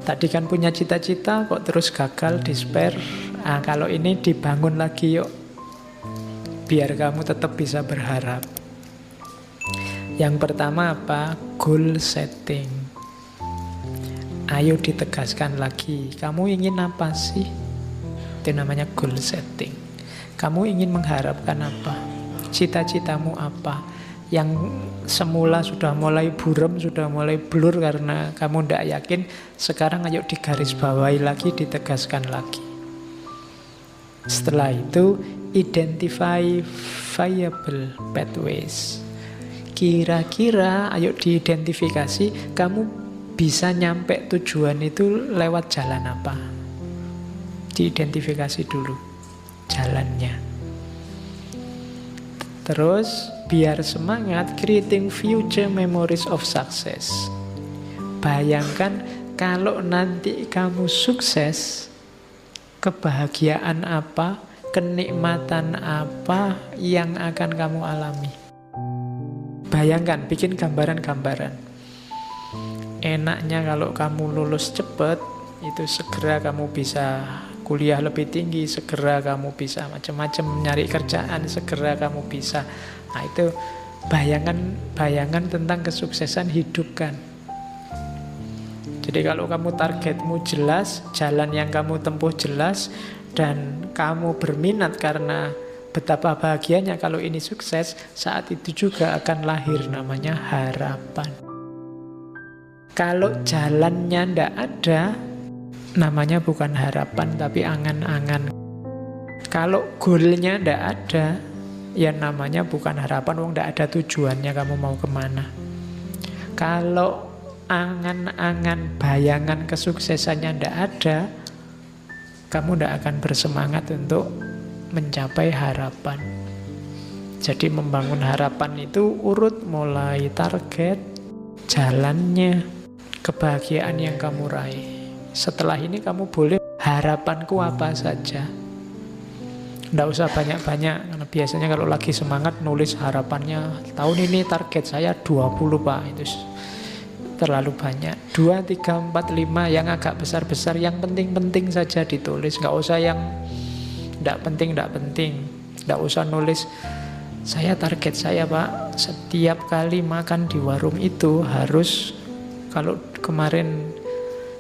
Tadi kan punya cita-cita kok terus gagal, despair. Nah, kalau ini dibangun lagi yuk, biar kamu tetap bisa berharap. Yang pertama apa? Goal setting. Ayo ditegaskan lagi, kamu ingin apa sih? Itu namanya goal setting. Kamu ingin mengharapkan apa? Cita-citamu apa? Yang semula sudah mulai buram, sudah mulai blur karena kamu tidak yakin, sekarang ayo digarisbawahi lagi, ditegaskan lagi. Setelah itu, identify viable pathways. Kira-kira ayo diidentifikasi, kamu bisa nyampe tujuan itu lewat jalan apa? Diidentifikasi dulu jalannya. Terus biar semangat, creating future memories of success. Bayangkan kalau nanti kamu sukses, kebahagiaan apa, kenikmatan apa yang akan kamu alami. Bayangkan, bikin gambaran-gambaran. Enaknya kalau kamu lulus cepat, itu segera kamu bisa kuliah lebih tinggi, segera kamu bisa macam-macam nyari kerjaan, segera kamu bisa. Nah, itu bayangan tentang kesuksesan hidup kan. Jadi kalau kamu targetmu jelas, jalan yang kamu tempuh jelas, dan kamu berminat karena betapa bahagianya kalau ini sukses, saat itu juga akan lahir namanya harapan. Kalau jalannya ndak ada, namanya bukan harapan tapi angan-angan. Kalau goalnya ndak ada, ya namanya bukan harapan, wong ndak ada tujuannya kamu mau kemana. Kalau angan-angan, bayangan kesuksesannya ndak ada, kamu ndak akan bersemangat untuk mencapai harapan. Jadi membangun harapan itu urut mulai target, jalannya, kebahagiaan yang kamu raih. Setelah ini kamu boleh harapanku apa saja. Nggak usah banyak-banyak, karena biasanya kalau lagi semangat nulis harapannya, tahun ini target saya 20 Pak, itu terlalu banyak. 2, 3, 4, 5 yang agak besar-besar, yang penting-penting saja ditulis. Nggak usah yang nggak penting. Nggak usah nulis, saya target saya Pak, setiap kali makan di warung itu harus, kalau kemarin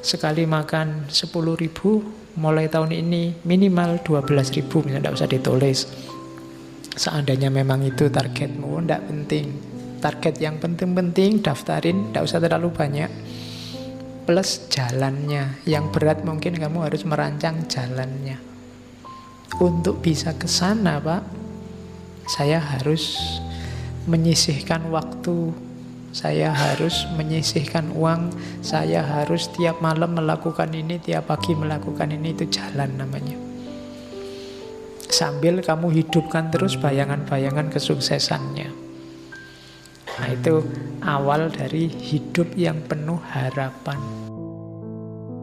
sekali makan 10.000, mulai tahun ini minimal 12.000, misalnya, tidak usah ditulis. Seandainya memang itu targetmu, tidak penting. Target yang penting-penting daftarin, tidak usah terlalu banyak. Plus jalannya, yang berat mungkin kamu harus merancang jalannya. Untuk bisa ke sana Pak, saya harus menyisihkan waktu, saya harus menyisihkan uang, saya harus tiap malam melakukan ini, tiap pagi melakukan ini. Itu jalan namanya. Sambil kamu hidupkan terus bayangan-bayangan kesuksesannya. Nah, itu awal dari hidup yang penuh harapan.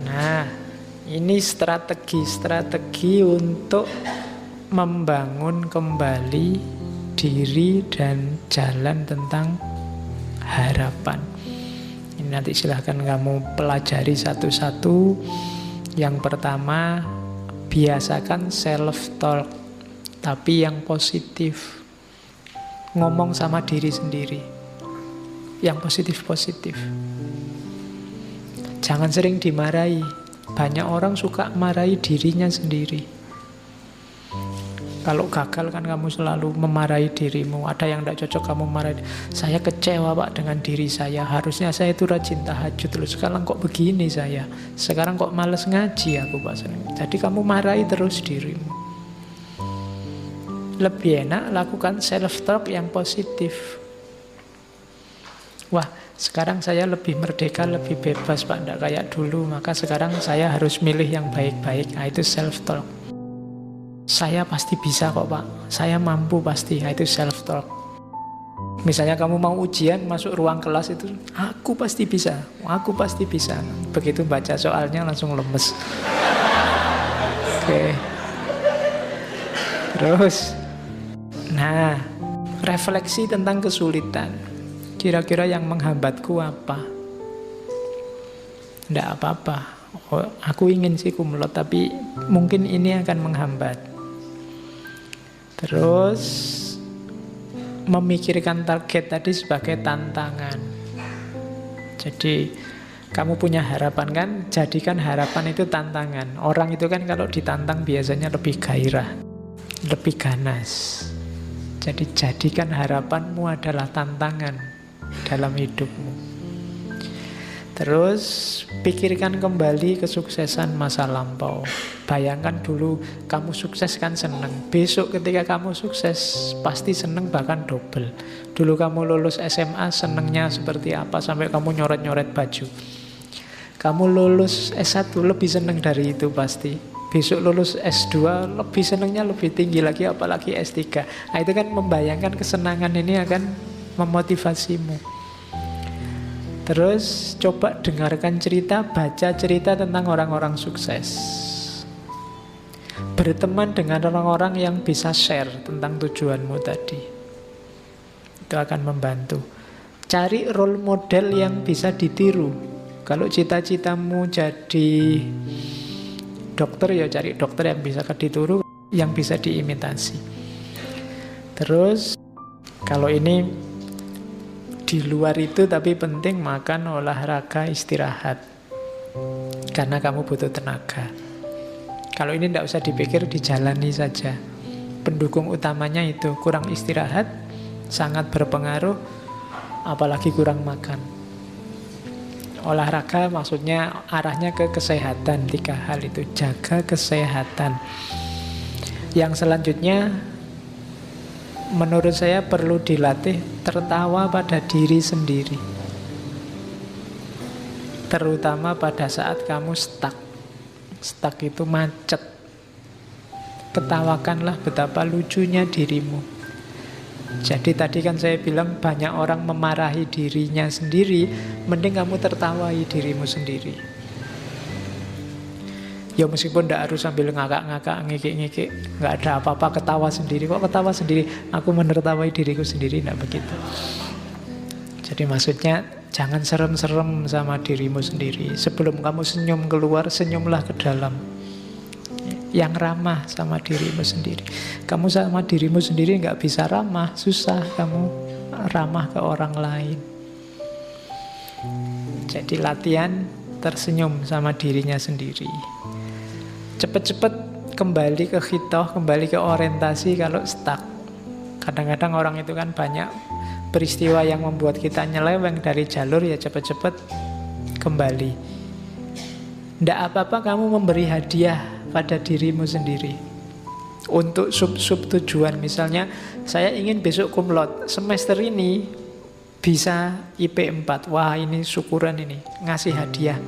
Nah, ini strategi untuk membangun kembali diri dan jalan tentang harapan. Ini nanti silahkan kamu pelajari satu-satu. Yang pertama, biasakan self-talk, tapi yang positif. Ngomong sama diri sendiri, yang positif-positif. Jangan sering dimarahi. Banyak orang suka marahi dirinya sendiri. Kalau gagal kan kamu selalu memarahi dirimu. Ada yang tidak cocok kamu marahi. Saya kecewa Pak dengan diri saya. Harusnya saya itu rajin tahajud. Terus sekarang kok begini saya. Sekarang kok males ngaji aku Pak. Jadi kamu marahi terus dirimu. Lebih enak lakukan self-talk yang positif. Wah, sekarang saya lebih merdeka, lebih bebas Pak. Tidak kayak dulu. Maka sekarang saya harus milih yang baik-baik. Nah, itu self-talk. Saya pasti bisa kok Pak, saya mampu pasti. Nah, itu self-talk. Misalnya kamu mau ujian, masuk ruang kelas itu, aku pasti bisa. Begitu baca soalnya langsung lemes. Oke. Terus, nah, refleksi tentang kesulitan. Kira-kira yang menghambatku apa? Tidak apa-apa. Oh, aku ingin sih kumlot, tapi mungkin ini akan menghambat. Terus memikirkan target tadi sebagai tantangan. Jadi kamu punya harapan kan, jadikan harapan itu tantangan. Orang itu kan kalau ditantang biasanya lebih gairah, lebih ganas. Jadi jadikan harapanmu adalah tantangan dalam hidupmu. Terus pikirkan kembali kesuksesan masa lampau. Bayangkan dulu kamu sukses kan seneng. Besok ketika kamu sukses pasti seneng bahkan double. Dulu kamu lulus SMA senengnya seperti apa sampai kamu nyoret-nyoret baju. Kamu lulus S1 lebih seneng dari itu pasti. Besok lulus S2 lebih senengnya lebih tinggi lagi, apalagi S3. Nah itu kan membayangkan kesenangan ini akan memotivasimu. Terus coba dengarkan cerita, baca cerita tentang orang-orang sukses. Berteman dengan orang-orang yang bisa share tentang tujuanmu tadi. Itu akan membantu. Cari role model yang bisa ditiru. Kalau cita-citamu jadi dokter, ya cari dokter yang bisa ditiru, yang bisa diimitasi. Terus kalau ini di luar itu tapi penting makan, olahraga, istirahat. Karena kamu butuh tenaga. Kalau ini tidak usah dipikir, dijalani saja. Pendukung utamanya itu kurang istirahat, sangat berpengaruh, apalagi kurang makan. Olahraga maksudnya arahnya ke kesehatan. 3 hal itu, jaga kesehatan. Yang selanjutnya menurut saya perlu dilatih tertawa pada diri sendiri. Terutama pada saat kamu stuck. Stuck itu macet. Ketawakanlah betapa lucunya dirimu. Jadi tadi kan saya bilang banyak orang memarahi dirinya sendiri, mending kamu tertawai dirimu sendiri. Ya meskipun tidak harus sambil ngakak-ngakak, ngikik-ngikik, nggak ada apa-apa, ketawa sendiri. Kok ketawa sendiri? Aku menertawai diriku sendiri, tidak begitu. Jadi maksudnya jangan serem-serem sama dirimu sendiri. Sebelum kamu senyum keluar, senyumlah ke dalam. Yang ramah sama dirimu sendiri. Kamu sama dirimu sendiri nggak bisa ramah, susah kamu ramah ke orang lain. Jadi latihan tersenyum sama dirinya sendiri. Cepet-cepet kembali ke khitoh, kembali ke orientasi kalau stuck. Kadang-kadang orang itu kan banyak peristiwa yang membuat kita nyeleweng dari jalur, ya cepet-cepet kembali. Tidak apa-apa kamu memberi hadiah pada dirimu sendiri untuk sub-sub tujuan. Misalnya saya ingin besok kumlot, semester ini bisa IP 4. Wah ini syukuran ini, ngasih hadiah.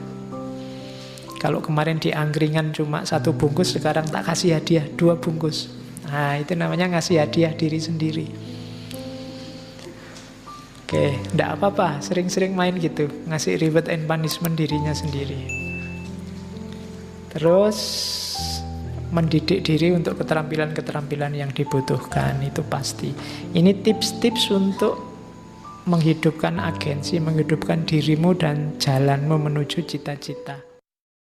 Kalau kemarin di angkringan cuma 1 bungkus, sekarang tak kasih hadiah 2 bungkus. Nah itu namanya ngasih hadiah diri sendiri. Oke, tidak apa-apa, sering-sering main gitu, ngasih reward and punishment dirinya sendiri. Terus mendidik diri untuk keterampilan-keterampilan yang dibutuhkan, itu pasti. Ini tips-tips untuk menghidupkan agensi, menghidupkan dirimu dan jalanmu menuju cita-cita.